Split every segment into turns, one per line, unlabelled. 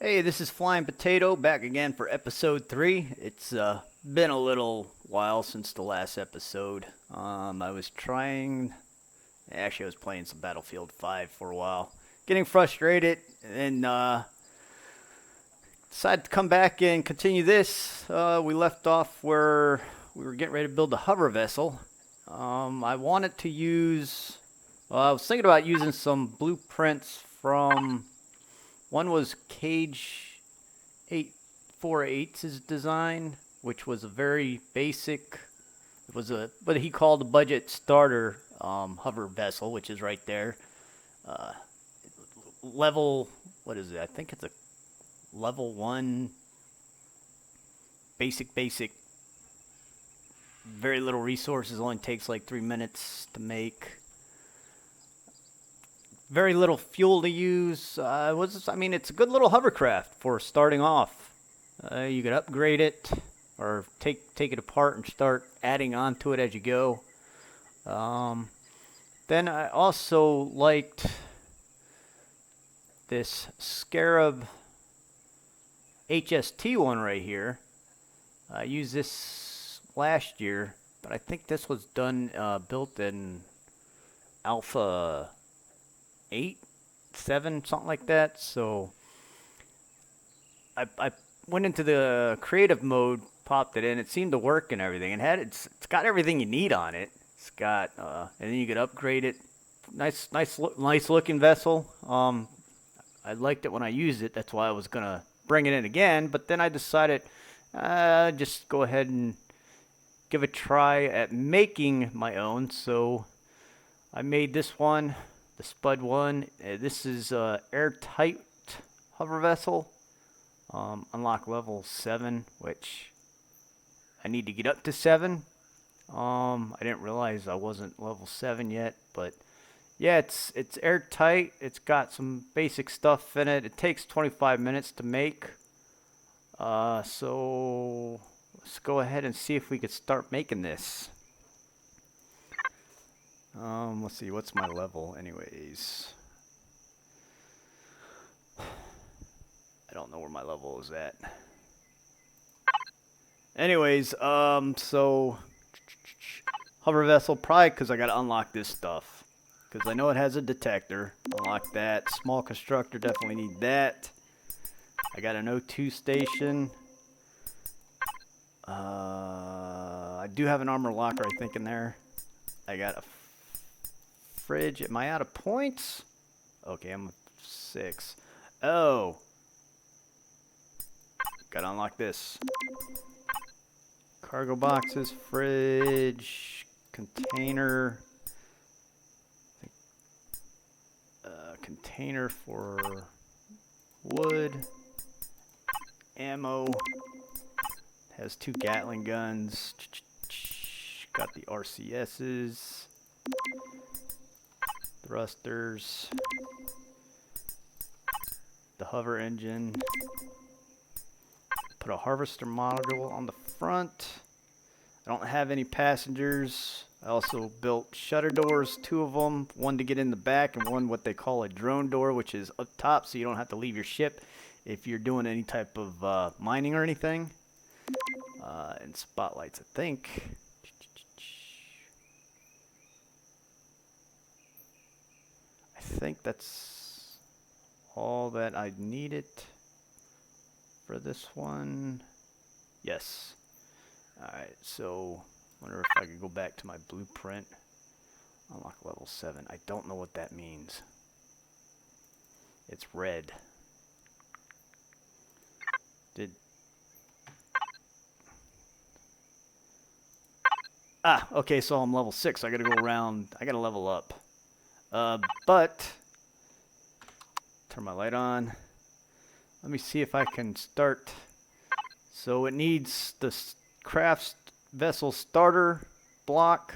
Hey, this is Flying Potato back again for episode 3. It's been a little while since the last episode. Actually, I was playing some Battlefield 5 for a while, getting frustrated, and decided to come back and continue this. We left off where we were getting ready to build a hover vessel. I wanted to use. Well, I was thinking about using some blueprints from. One was Cage 848's design, which was a very basic. It was what he called a budget starter hover vessel, which is right there. Uh, level, what is it? I think it's a level 1 basic. Very little resources, only takes like 3 minutes to make. Very little fuel to use. It's a good little hovercraft for starting off. You could upgrade it or take it apart and start adding onto it as you go. Then I also liked this Scarab HST one right here. I used this last year, but I think this was built in Alpha 8, 7, something like that. So I went into the creative mode, popped it in. It seemed to work and everything. It's got everything you need on it. It's got and then you could upgrade it. Nice looking vessel. I liked it when I used it. That's why I was gonna bring it in again. But then I decided just go ahead and give a try at making my own. So I made this one, the Spud one. This is airtight hover vessel. Unlock level 7, which I need to get up to 7. I didn't realize I wasn't level 7 yet, but yeah, it's airtight. It's got some basic stuff in it. It takes 25 minutes to make. So let's go ahead and see if we could start making this. Let's see, what's my level anyways? I don't know where my level is at. Anyways, so hover vessel, probably because I gotta unlock this stuff. Because I know it has a detector. Unlock that. Small constructor, definitely need that. I got an O2 station. I do have an armor locker, I think, in there. I got a fridge. Am I out of points? Okay, I'm 6. Oh. Gotta unlock this. Cargo boxes, fridge, container. Container for wood. Ammo. Has 2 Gatling guns. Got the RCSs. Thrusters. The hover engine. Put a harvester module on the front. I don't have any passengers. I also built shutter doors, 2 of them. One to get in the back and one what they call a drone door, which is up top so you don't have to leave your ship if you're doing any type of mining or anything. And spotlights, I think. I think that's all that I needed for this one. Yes. Alright, so wonder if I could go back to my blueprint. Unlock level 7. I don't know what that means. It's red. Okay, so I'm level 6. I gotta go around. I gotta level up. But turn my light on. Let me see if I can start. So it needs the craft vessel starter block.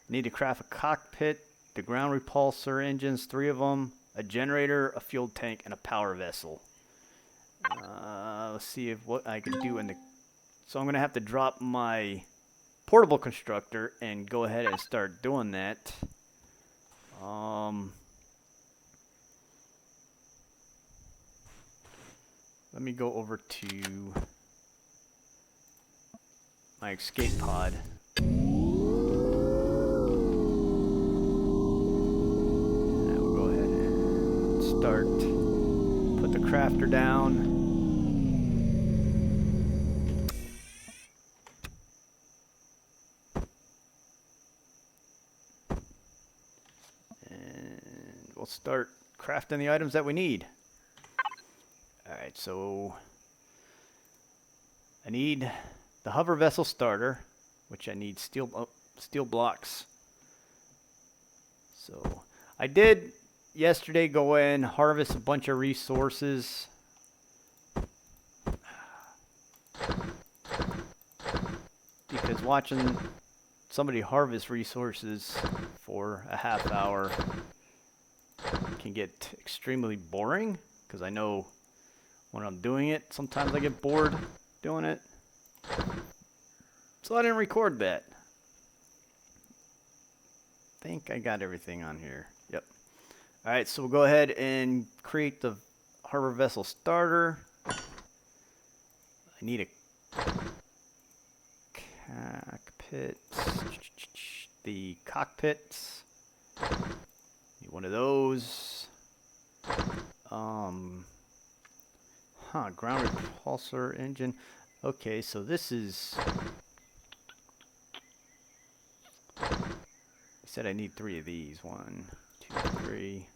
Need to craft a cockpit, the ground repulsor engines, 3 of them, a generator, a fuel tank, and a power vessel. Let's see if what I can do in the. So I'm gonna have to drop my portable constructor and go ahead and start doing that. let me go over to my escape pod. And we'll go ahead and start. Put the crafter down. We'll start crafting the items that we need. Alright, so I need the hover vessel starter, which I need steel blocks. So I did yesterday go in, harvest a bunch of resources. Because watching somebody harvest resources for a half hour can get extremely boring, because I know when I'm doing it, sometimes I get bored doing it. So I didn't record that. I think I got everything on here. Yep. Alright, so we'll go ahead and create the harbor vessel starter. I need a cockpit. The cockpits. Need one of those. Ground repulsor engine. Okay, so this is... I said I need 3 of these. 1, 2, 3.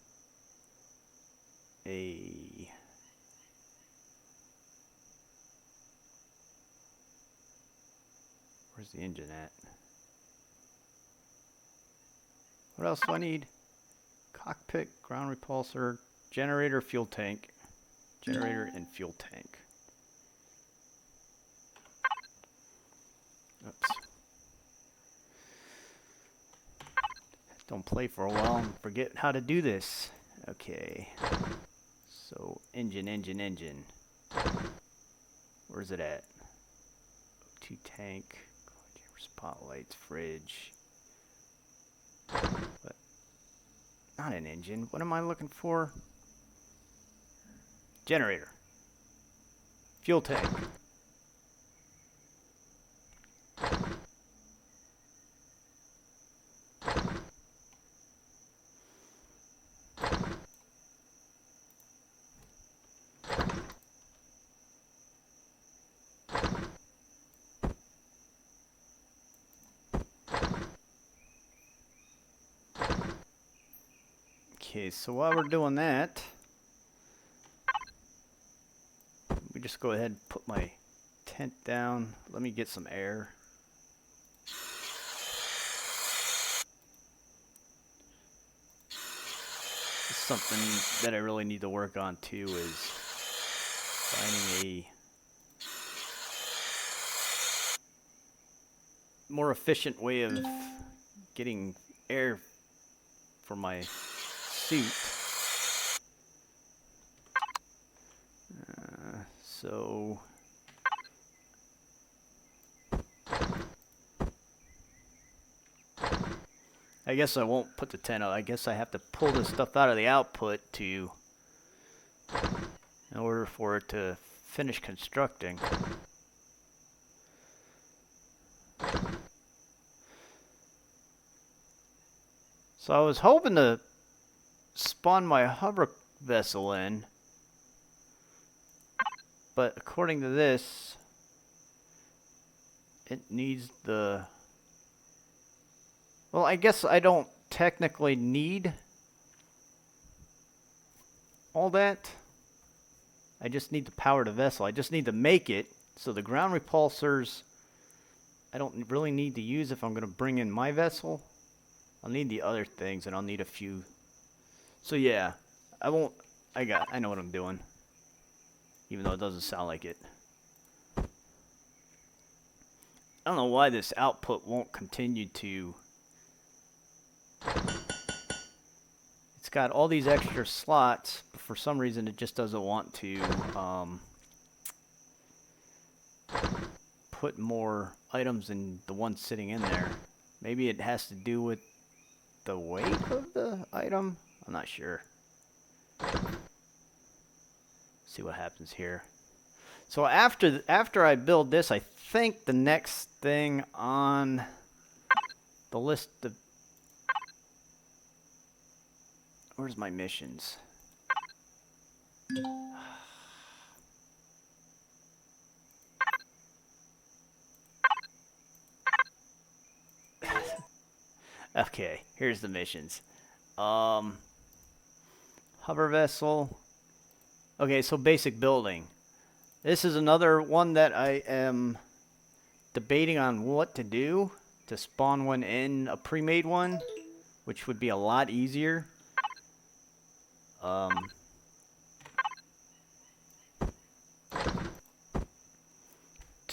Where's the engine at? What else do I need? Cockpit, ground repulsor, generator, fuel tank. Generator and fuel tank. Oops. Don't play for a while and forget how to do this. Okay. So, engine. Where's it at? O2 tank. Spotlights, fridge. But not an engine. What am I looking for? Generator. Fuel tank. Okay, so while we're doing that, we just go ahead and put my tent down. Let me get some air. Something that I really need to work on too is finding a more efficient way of getting air for my suit. So I guess I won't put the tent out. I guess I have to pull this stuff out of the output in order for it to finish constructing. So I was hoping to spawn my hover vessel in, but according to this, it needs the... Well, I guess I don't technically need all that. I just need to power the vessel. I just need to make it. So the ground repulsors, I don't really need to use if I'm going to bring in my vessel. I'll need the other things, and I'll need a few. So yeah, I won't. I know what I'm doing, even though it doesn't sound like it. I don't know why this output won't continue to. It's got all these extra slots, but for some reason it just doesn't want to put more items in the one sitting in there. Maybe it has to do with the weight of the item? I'm not sure. See what happens here. So after I build this, I think the next thing on the list of... Where's my missions? Okay, here's the missions. Hover vessel. Okay, so basic building. This is another one that I am debating on what to do to spawn one in, a pre-made one, which would be a lot easier. To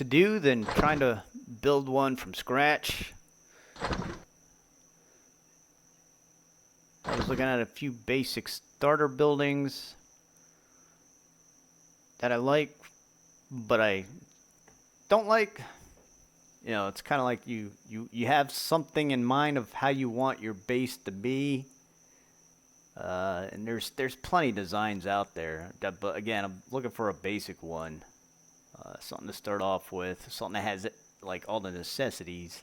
do than trying to build one from scratch. I was looking at a few basic starter buildings that I like, but I don't like. You know, it's kind of like you have something in mind of how you want your base to be, and there's plenty of designs out there. But again, I'm looking for a basic one, something to start off with, something that has like all the necessities.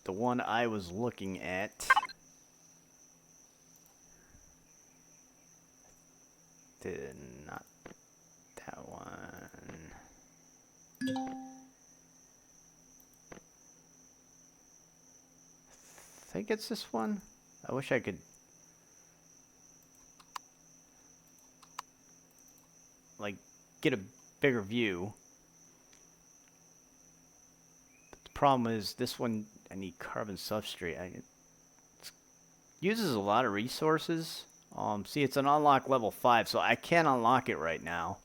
The one I was looking at did not that one. I think it's this one. I wish I could like get a bigger view. But the problem is this one I need carbon substrate. It uses a lot of resources. See, it's an unlock level 5, so I can't unlock it right now.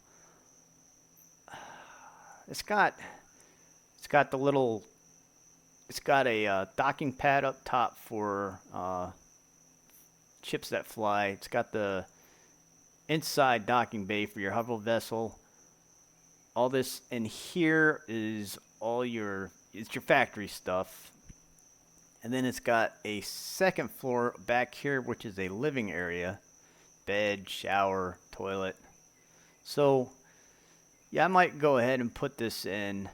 It's got the little. It's got a docking pad up top for ships that fly. It's got the inside docking bay for your hover vessel. All this in here is it's your factory stuff. And then it's got a second floor back here, which is a living area. Bed, shower, toilet. So, yeah, I might go ahead and put this in.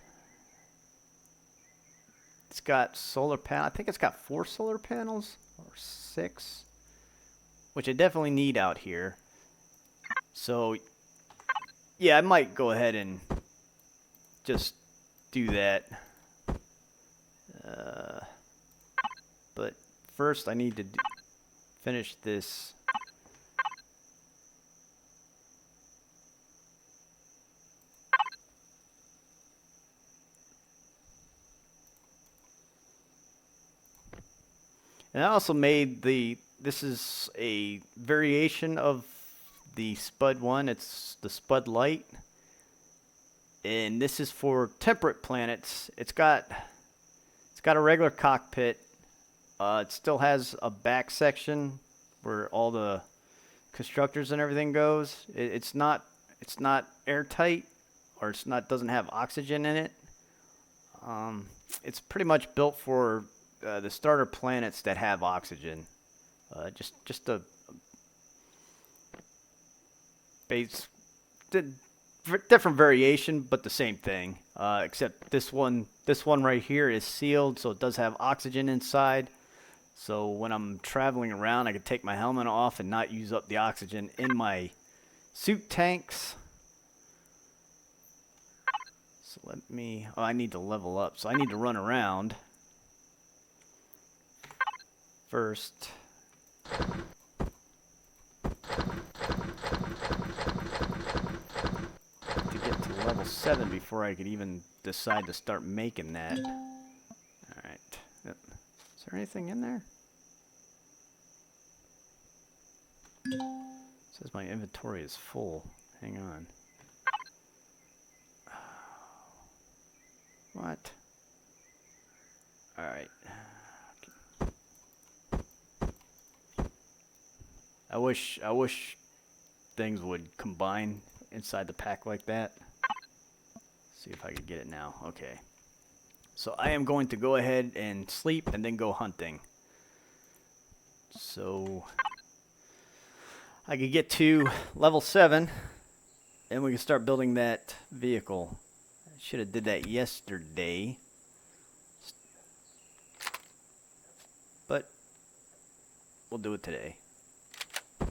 It's got solar panel. I think it's got 4 solar panels or 6, which I definitely need out here. So, yeah, I might go ahead and just do that. But first, I need to finish this. And I also made this is a variation of the Spud one. It's the Spud Light. And this is for temperate planets. It's got a regular cockpit. It still has a back section where all the constructors and everything goes. It's not airtight, or doesn't have oxygen in it. It's pretty much built for the starter planets that have oxygen. Just a base, different variation, but the same thing. Except this one right here is sealed, so it does have oxygen inside. So when I'm traveling around, I can take my helmet off and not use up the oxygen in my suit tanks. So I need to level up. So I need to run around first. To get to level 7 before I could even decide to start making that. Alright. Yep. Is there anything in there? It says my inventory is full. Hang on. What? Alright. I wish things would combine inside the pack like that. See if I could get it now. Okay. So I am going to go ahead and sleep and then go hunting. So I could get to level 7, and we can start building that vehicle. I should have did that yesterday. But we'll do it today. So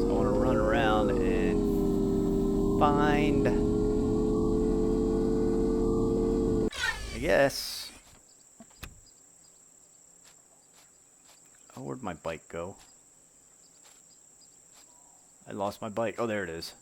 I want to run around and find, I guess. Oh, where'd my bike go? I lost my bike. Oh, there it is.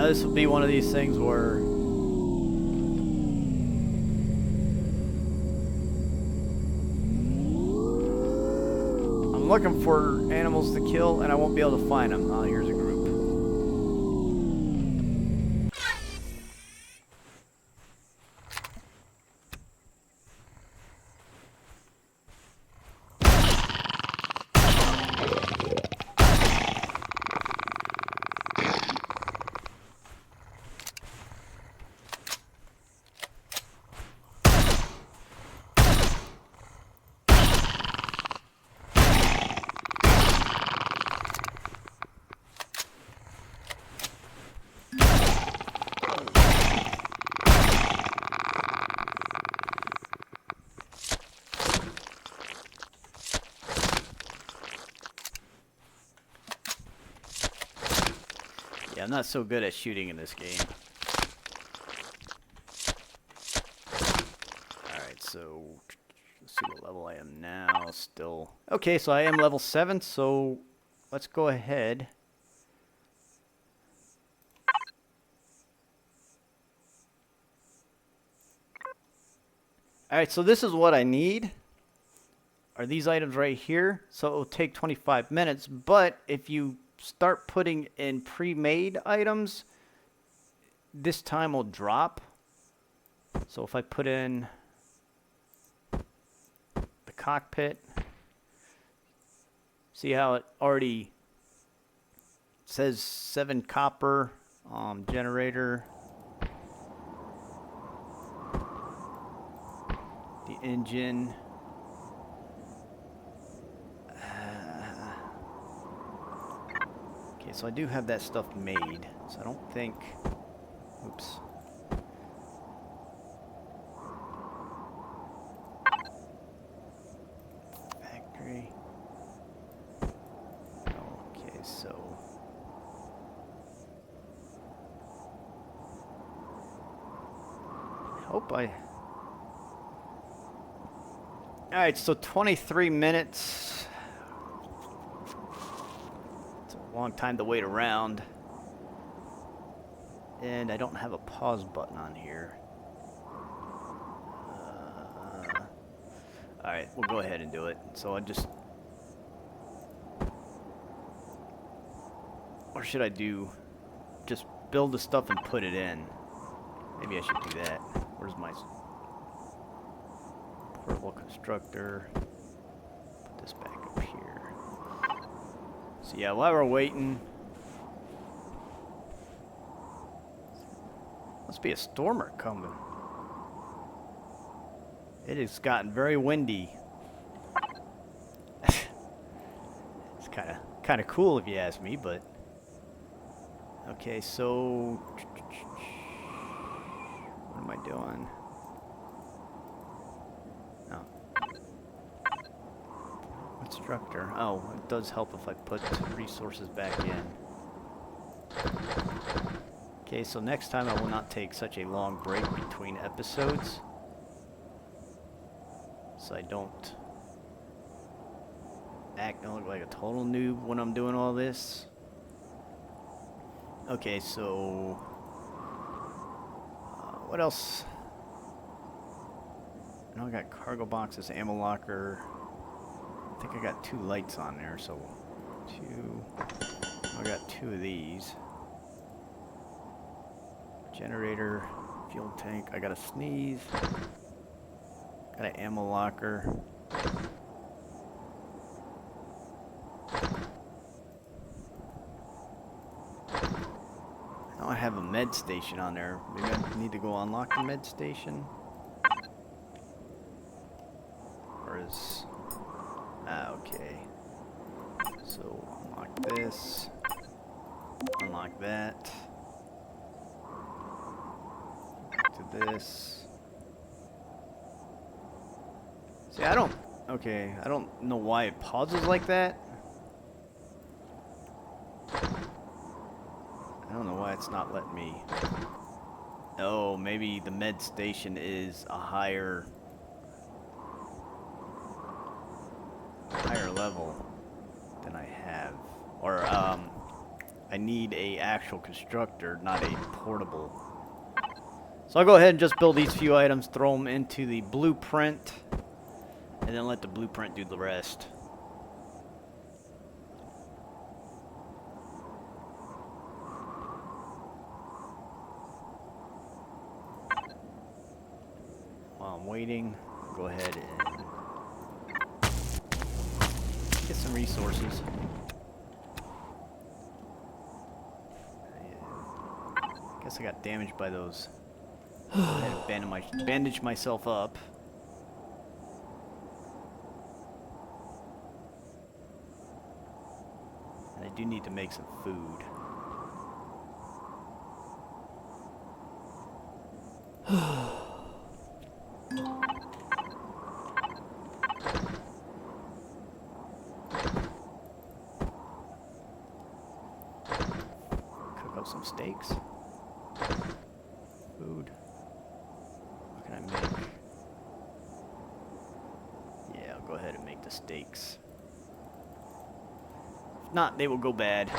This will be one of these things where I'm looking for animals to kill and I won't be able to find them. Oh, here's a group. Yeah, I'm not so good at shooting in this game. Alright, so let's see what level I am now. Still. Okay, so I am level 7, so let's go ahead. Alright, so this is what I need. Are these items right here? So it will take 25 minutes, but if you start putting in pre-made items, this time will drop. So if I put in the cockpit, see how it already says 7 copper, generator, the engine. Okay, so I do have that stuff made, so I don't think, oops. Factory. Okay, so. Hope I. Alright, so 23 minutes. Long time to wait around, and I don't have a pause button on here. Alright, we'll go ahead and do it. So I just, or should I do just build the stuff and put it in? Maybe I should do that. Where's my portable constructor? Put this back up here. So yeah, while we're waiting, must be a stormer coming. It has gotten very windy. It's kind of cool if you ask me, but okay. So what am I doing? Constructor. Oh, it does help if I put resources back in. Okay, so next time I will not take such a long break between episodes, so I don't act and look like a total noob when I'm doing all this. Okay, so what else? Now I got cargo boxes, ammo locker. I think I got 2 lights on there, so 2. I got 2 of these. Generator, fuel tank. I got a sneeze. Got an ammo locker. Now I have a med station on there. Maybe I need to go unlock the med station. Or is... okay. So, unlock this. Unlock that. To this. See, I don't know why it pauses like that. I don't know why it's not letting me. Oh, maybe the med station is a higher level than I have. Or, I need a actual constructor, not a portable. So I'll go ahead and just build these few items, throw them into the blueprint, and then let the blueprint do the rest. While I'm waiting, go ahead and get some resources. Guess I got damaged by those. I had to bandage myself up. And I do need to make some food. Cook up some steaks. Food. What can I make? Yeah, I'll go ahead and make the steaks. If not, they will go bad.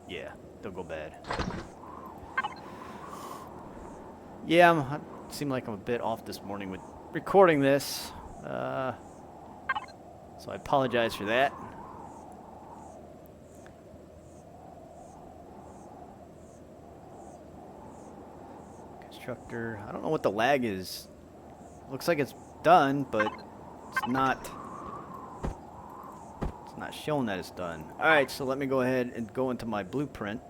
Yeah, they'll go bad. Yeah, I seem like I'm a bit off this morning with recording this. So I apologize for that. Constructor. I don't know what the lag is. Looks like it's done, but it's not showing that it's done. Alright, so let me go ahead and go into my blueprint.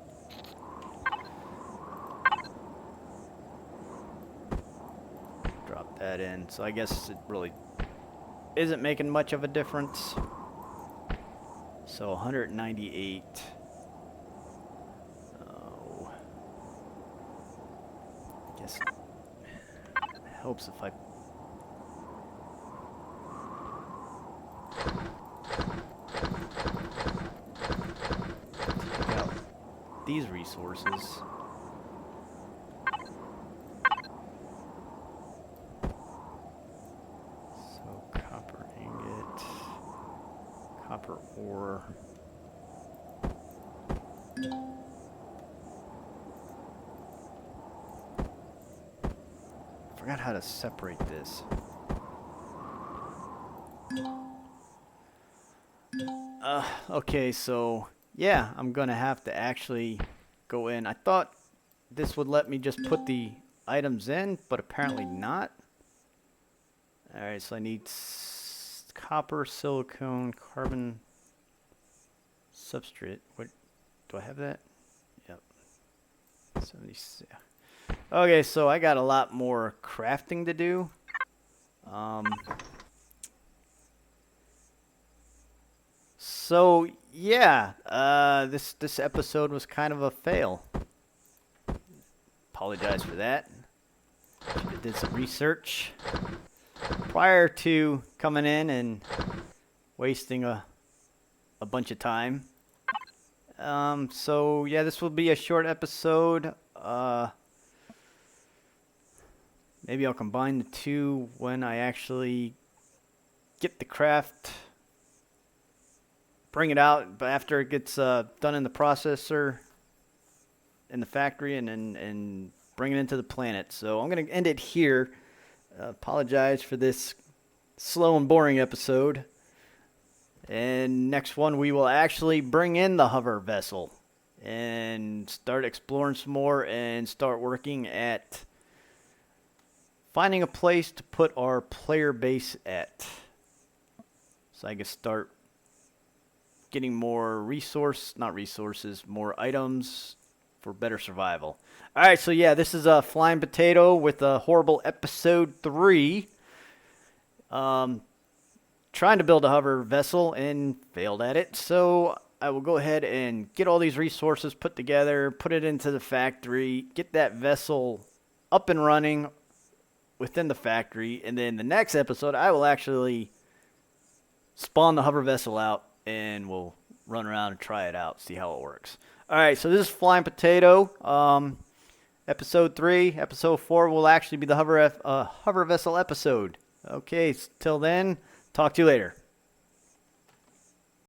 Drop that in. So I guess it really isn't making much of a difference. So 198. Oh. I guess it helps if I take out these resources. So copper ingot, copper ore. Forgot how to separate this. Okay, so yeah, I'm gonna have to actually go in. I thought this would let me just put the items in, but apparently not. Alright, so I need copper, silicone, carbon substrate. What do I have that? Yep. 76. Okay, so I got a lot more crafting to do. So yeah, this episode was kind of a fail. Apologize for that. I did some research prior to coming in and wasting a bunch of time. So yeah, this will be a short episode. Maybe I'll combine the two when I actually get the craft, bring it out, but after it gets done in the processor in the factory, and bring it into the planet. So I'm going to end it here. Apologize for this slow and boring episode. And next one, we will actually bring in the hover vessel and start exploring some more and start working at finding a place to put our player base at. So I can start getting more more items for better survival. All right, so yeah, this is a Flying Potato with a horrible episode 3. Trying to build a hover vessel and failed at it. So I will go ahead and get all these resources put together, put it into the factory, get that vessel up and running within the factory, and then the next episode I will actually spawn the hover vessel out and we'll run around and try it out, see how it works. All right, so this is Flying Potato, episode 3. Episode 4 will actually be the hover vessel episode. Okay, till then, talk to you later.